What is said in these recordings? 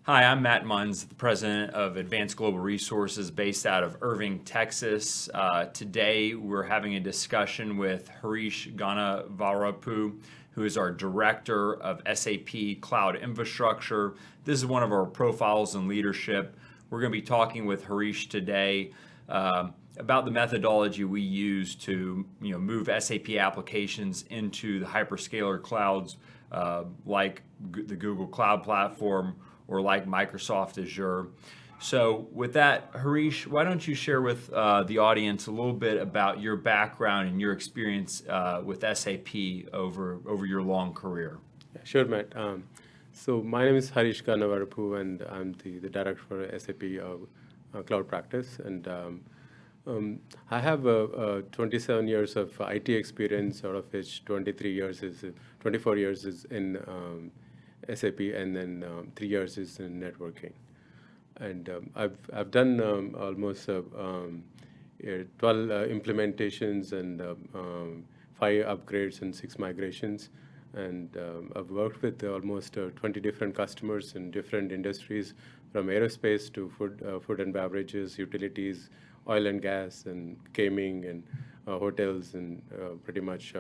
Hi, I'm Matt Muns, the president of Advanced Global Resources based out of Irving, Texas. Today, we're having a discussion with Harish Gannavarapu, who is our director of SAP Cloud Infrastructure. This is one of our profiles in leadership. We're going to be talking with Harish today about the methodology we use to move SAP applications into the hyperscaler clouds like the Google Cloud Platform or like Microsoft Azure. So with that, Harish, why don't you share with the audience a little bit about your background and your experience with SAP over your long career? Yeah, sure, Matt. So my name is Harish Gannavarapu, and I'm the director for SAP Cloud Practice. And I have 27 years of IT experience, out of which 24 years is in SAP, and then 3 years is in networking. And I've done almost 12 implementations and 5 upgrades and 6 migrations. And I've worked with almost 20 different customers in different industries, from aerospace to food and beverages, utilities, oil and gas, and gaming, and hotels, and pretty much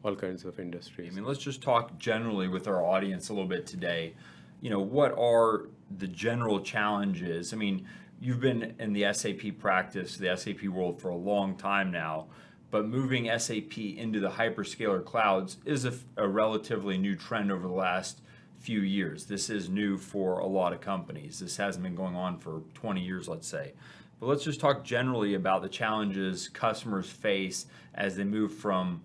all kinds of I industries. mean, let's just talk generally with our audience a little bit today. What are the general challenges? I mean, you've been in the SAP practice, the SAP world for a long time now, but moving SAP into the hyperscaler clouds is a relatively new trend over the last few years. This is new for a lot of companies. This hasn't been going on for 20 years, let's say. But let's just talk generally about the challenges customers face as they move from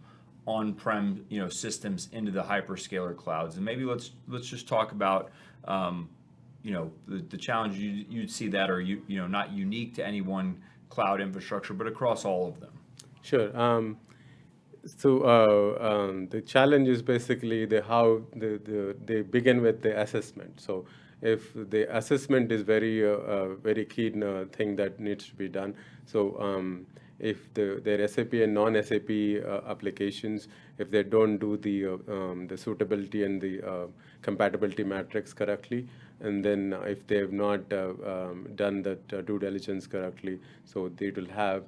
on-prem systems into the hyperscaler clouds, and maybe let's just talk about the challenge you'd see that are not unique to any one cloud infrastructure, but across all of them. Sure. The challenge is basically how they begin with the assessment. So if the assessment is very keen thing that needs to be done. So if their SAP and non-SAP applications, if they don't do the suitability and the compatibility matrix correctly, and then if they have not done that due diligence correctly, so it will have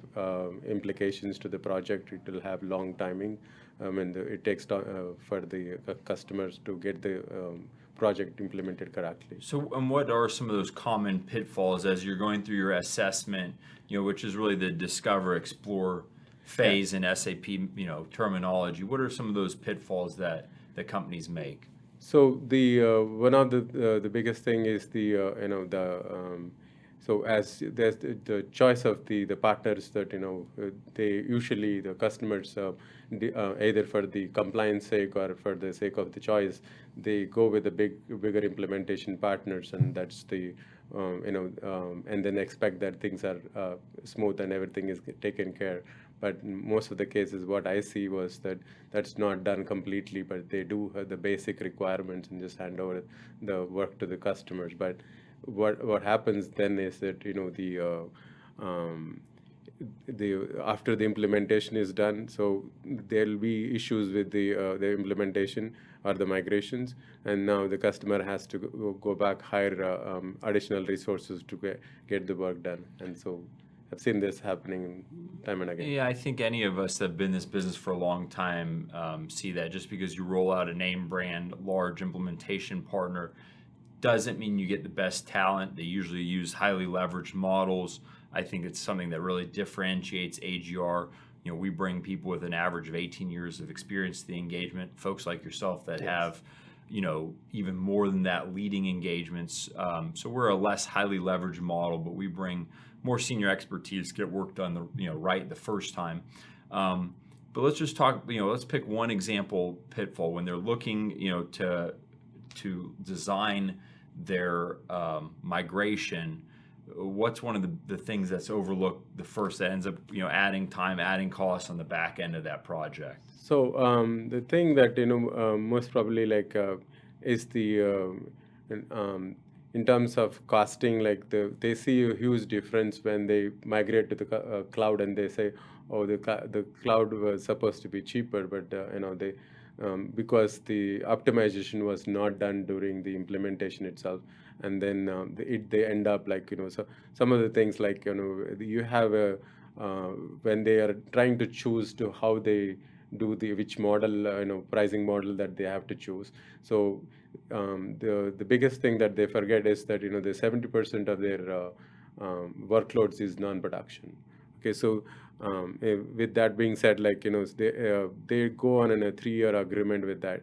implications to the project. It will have long timing, and it takes for the customers to get the project implemented correctly. So, and what are some of those common pitfalls as you're going through your assessment, which is really the discover, explore phase in SAP, terminology? What are some of those pitfalls that companies make? So the one of the biggest thing is so as there's the choice of the partners that they usually the customers either for the compliance sake or for the sake of the choice, they go with the bigger implementation partners, and that's the and then expect that things are smooth and everything is taken care. But most of the cases, what I see was that that's not done completely, but they do have the basic requirements and just hand over the work to the customers. But what happens then is that the after the implementation is done, so there'll be issues with the implementation or the migrations, and now the customer has to go back, hire additional resources to get the work done. And so I've seen this happening time and again. Yeah, I think any of us that have been in this business for a long time see that just because you roll out a name brand, large implementation partner, doesn't mean you get the best talent. They usually use highly leveraged models. I think it's something that really differentiates AGR. We bring people with an average of 18 years of experience to the engagement, folks like yourself that have, even more than that, leading engagements. So we're a less highly leveraged model, but we bring more senior expertise, get work done right the first time. But let's just talk, let's pick one example pitfall when they're looking, to design their migration. What's one of the things that's overlooked the first that ends up adding time, adding costs on the back end of that project? So the thing that most probably is in terms of costing, they see a huge difference when they migrate to the cloud, and they say, oh, the cloud was supposed to be cheaper, but because the optimization was not done during the implementation itself, and then they end up like, so some of the things like, you have a when they are trying to choose to how they do the which model, pricing model that they have to choose. So the biggest thing that they forget is that, the 70% of their workloads is non-production. Okay, so with that being said, like, they go on in a 3-year agreement with that.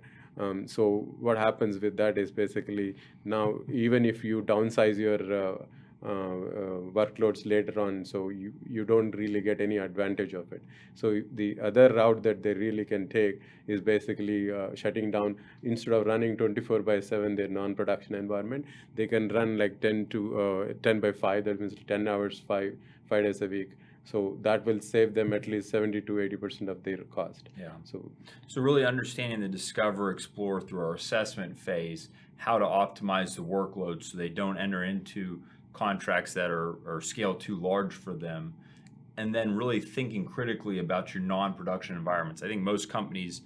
So what happens with that is basically, now even if you downsize your workloads later on, so you don't really get any advantage of it. So the other route that they really can take is basically shutting down. Instead of running 24/7 their non-production environment, they can run like 10/5. That means 10 hours, 5 days a week. So that will save them at least 70 to 80% of their cost. Yeah. So So really understanding the discover, explore through our assessment phase, how to optimize the workload so they don't enter into contracts that are scaled too large for them, and then really thinking critically about your non-production environments. I think most companies,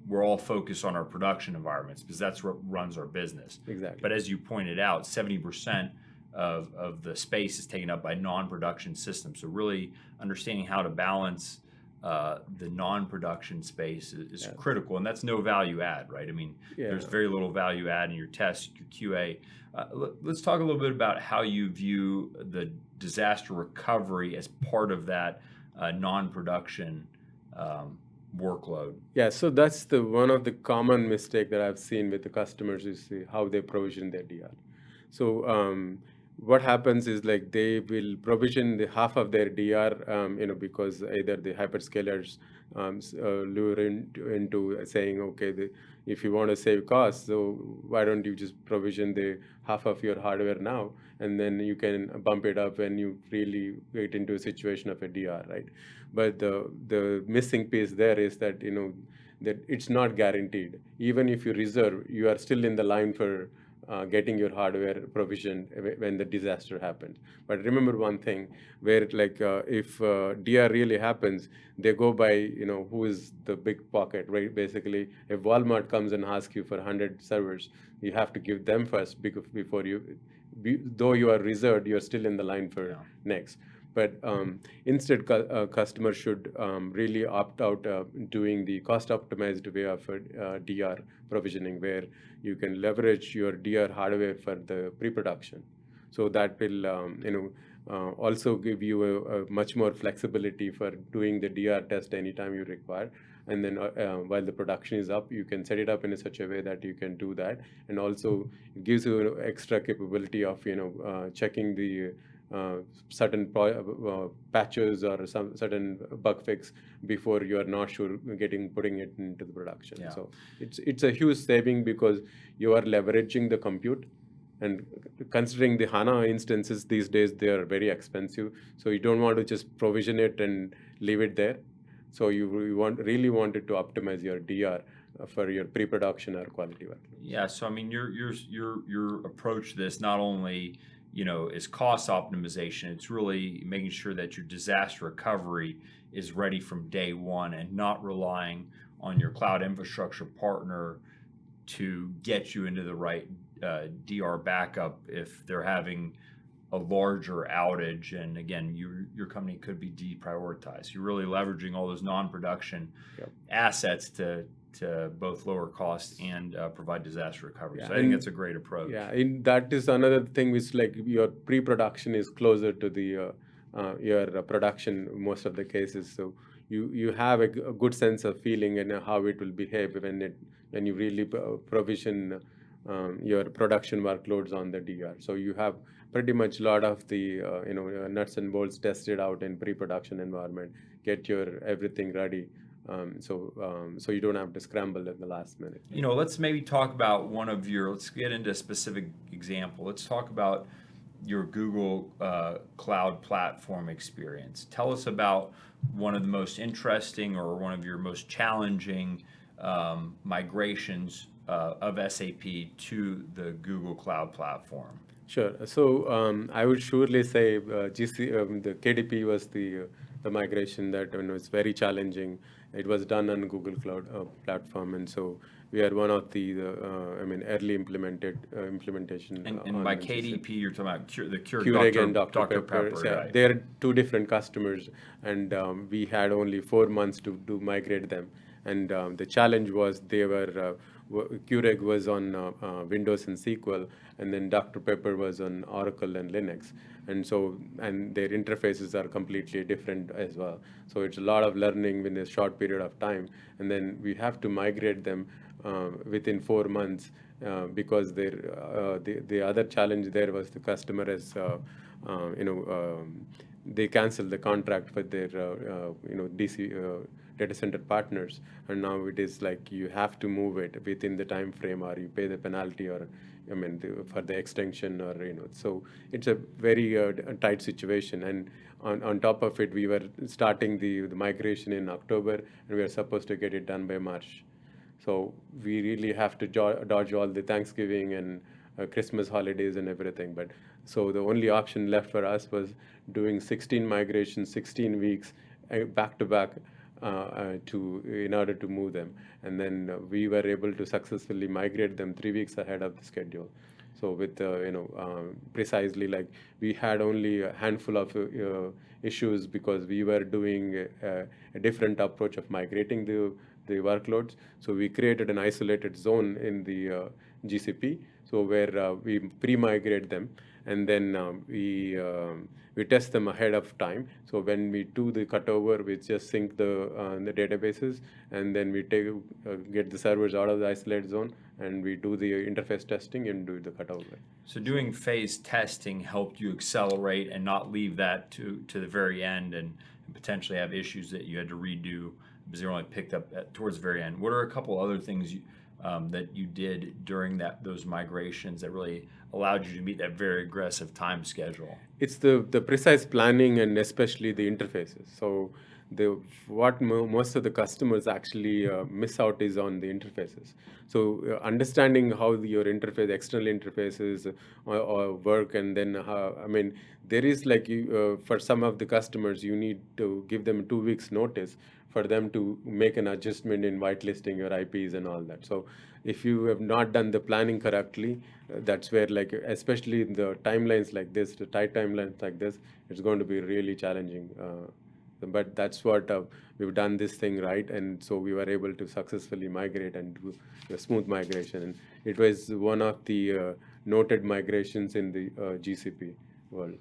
we're all focused on our production environments because that's what runs our business. exactly. But as you pointed out, 70% of the space is taken up by non-production systems. So really understanding how to balance the non-production space is critical, and that's no value add, right? I mean, there's very little value add in your test, your QA. Let's talk a little bit about how you view the disaster recovery as part of that non-production workload. Yeah, so that's the one of the common mistake that I've seen with the customers is how they provision their DR. So what happens is like they will provision the half of their DR, because either the hyperscalers lure into saying, okay, if you want to save costs, so why don't you just provision the half of your hardware now, and then you can bump it up when you really get into a situation of a DR, right? But the missing piece there is that, that it's not guaranteed. Even if you reserve, you are still in the line for getting your hardware provisioned when the disaster happens. But remember one thing, where like if DR really happens, they go by, who is the big pocket, right? Basically, if Walmart comes and asks you for 100 servers, you have to give them first before though you are reserved, you're still in the line for next. But instead, customers should really opt out doing the cost-optimized way of DR provisioning, where you can leverage your DR hardware for the pre-production. So that will, also give you a much more flexibility for doing the DR test anytime you require. And then while the production is up, you can set it up in such a way that you can do that. And also it gives you extra capability of, checking the certain patches or some certain bug fix before you are not sure putting it into the production. Yeah. So it's a huge saving because you are leveraging the compute, and considering the HANA instances these days, they are very expensive. So you don't want to just provision it and leave it there. So you really wanted to optimize your DR for your pre-production or quality work. Yeah. So I mean, your approach to this not only is cost optimization. It's really making sure that your disaster recovery is ready from day one and not relying on your cloud infrastructure partner to get you into the right DR backup if they're having a larger outage. And again, your company could be deprioritized. You're really leveraging all those non-production assets to both lower cost and provide disaster recovery. Yeah, so I think that's a great approach. Yeah, and that is another thing which, like, your pre-production is closer to the your production most of the cases. So you have a good sense of feeling and how it will behave when you really provision your production workloads on the DR. So you have pretty much a lot of the nuts and bolts tested out in pre-production environment. Get your everything ready. So you don't have to scramble at the last minute. Let's maybe talk about let's get into a specific example. Let's talk about your Google Cloud Platform experience. Tell us about one of the most interesting or one of your most challenging migrations of SAP to the Google Cloud Platform. Sure. So I would surely say the KDP was the the migration that was very challenging. It was done on Google Cloud platform, and so we are one of the early implementation. And by KDP, you're talking about the Keurig and Dr. Dr. Pepper. Yeah, right? they're two different customers, and we had only 4 months to migrate them. And the challenge was they were Keurig was on Windows and SQL, and then Dr. Pepper was on Oracle and Linux, and their interfaces are completely different as well. So it's a lot of learning in a short period of time, and then we have to migrate them within 4 months because the other challenge there was the customer has they canceled the contract with their DC data center partners, and now it is like you have to move it within the time frame, or you pay the penalty, or for the extension, or so it's a very tight situation. And on top of it, we were starting the migration in October, and we are supposed to get it done by March. So we really have to dodge all the Thanksgiving and Christmas holidays and everything. But so the only option left for us was doing 16 migrations, 16 weeks back to back in order to move them. And then we were able to successfully migrate them 3 weeks ahead of the schedule. So with precisely, like, we had only a handful of issues because we were doing a different approach of migrating the workloads. So we created an isolated zone in the GCP, so where we pre-migrate them, and then we test them ahead of time. So when we do the cutover, we just sync the databases, and then we get the servers out of the isolated zone, and we do the interface testing and do the cutover. So doing phase testing helped you accelerate and not leave that to the very end and potentially have issues that you had to redo because they were only picked up towards the very end. What are a couple other things that you did during those migrations that really allowed you to meet that very aggressive time schedule? It's the precise planning and especially the interfaces. So most of the customers actually miss out is on the interfaces. So understanding how your external interfaces work, and then there is like for some of the customers, you need to give them 2 weeks notice for them to make an adjustment in whitelisting your IPs and all that. So if you have not done the planning correctly, that's where, like, especially in the timelines like this, the tight timelines like this, it's going to be really challenging. But that's what we've done this thing right, and so we were able to successfully migrate and do a smooth migration. And it was one of the noted migrations in the GCP world.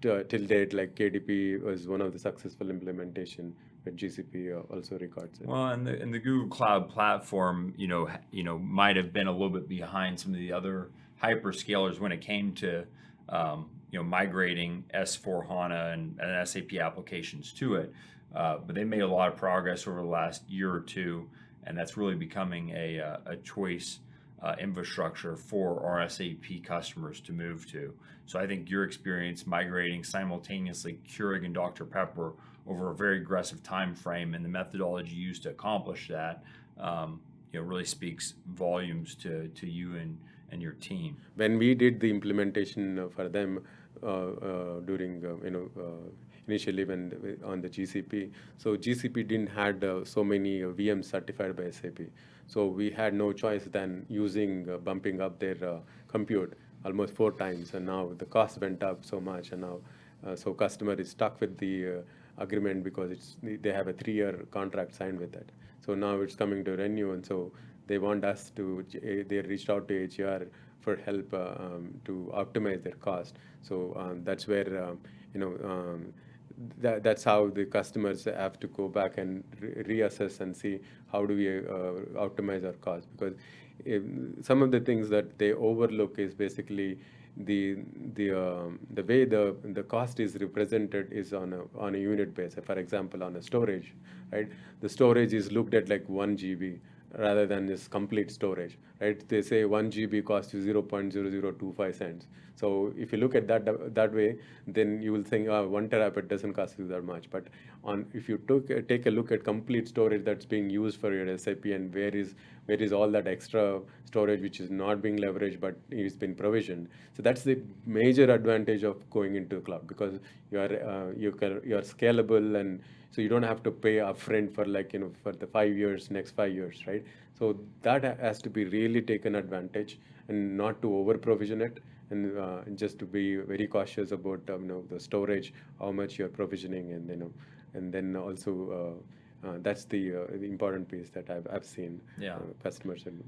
Till date, like, KDP was one of the successful implementation, but GCP also records it. Well, and the Google Cloud Platform, might have been a little bit behind some of the other hyperscalers when it came to migrating S/4HANA and SAP applications to it. But they made a lot of progress over the last year or two, and that's really becoming a choice infrastructure for our SAP customers to move to. So I think your experience migrating simultaneously Keurig and Dr. Pepper over a very aggressive time frame and the methodology used to accomplish that really speaks volumes to you and your team. When we did the implementation for them during initially when on the GCP, so GCP didn't had so many VMs certified by SAP, so we had no choice than bumping up their compute almost 4 times, and now the cost went up so much, and now so customer is stuck with the agreement because they have a 3-year contract signed with that. So now it's coming to renew, and so they want us to. They reached out to HR for help to optimize their cost. So that's where that's how the customers have to go back and reassess and see how do we optimize our cost, because some of the things that they overlook is basically the way the cost is represented is on a unit basis. For example, on a storage, right? The storage is looked at like 1 GB rather than just complete storage, right? They say 1 GB costs you 0.0025 cents. So if you look at that way, then you will think 1 terabyte doesn't cost you that much. But if you take a look at complete storage that's being used for your SAP, and where is all that extra storage which is not being leveraged but is been provisioned. So that's the major advantage of going into cloud, because you are scalable, and so you don't have to pay upfront for for the 5 years, next 5 years, right? So that has to be really taken advantage, and not to over provision it, and just to be very cautious about the storage, how much you're provisioning, and then also that's the important piece that I've seen Yeah. customers and.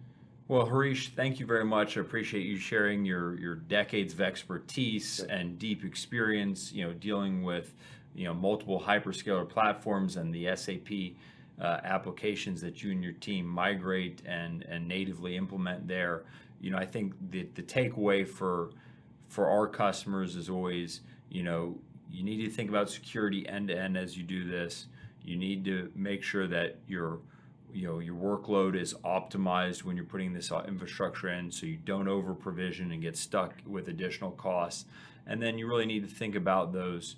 Well, Harish, thank you very much. I appreciate you sharing your decades of expertise and deep experience, dealing with, multiple hyperscaler platforms and the SAP applications that you and your team migrate and natively implement there. I think the takeaway for our customers is always, you need to think about security end to end as you do this. You need to make sure that your workload is optimized when you're putting this infrastructure in, so you don't over provision and get stuck with additional costs. And then you really need to think about those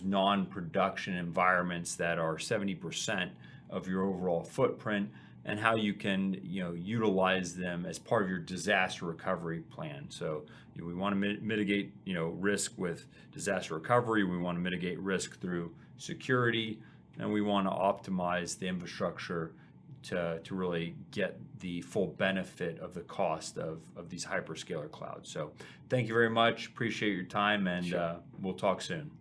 non-production environments that are 70% of your overall footprint, and how you can utilize them as part of your disaster recovery plan. So we want to mitigate risk with disaster recovery. We want to mitigate risk through security, and we want to optimize the infrastructure to really get the full benefit of the cost of these hyperscaler clouds. So thank you very much. Appreciate your time, and we'll talk soon.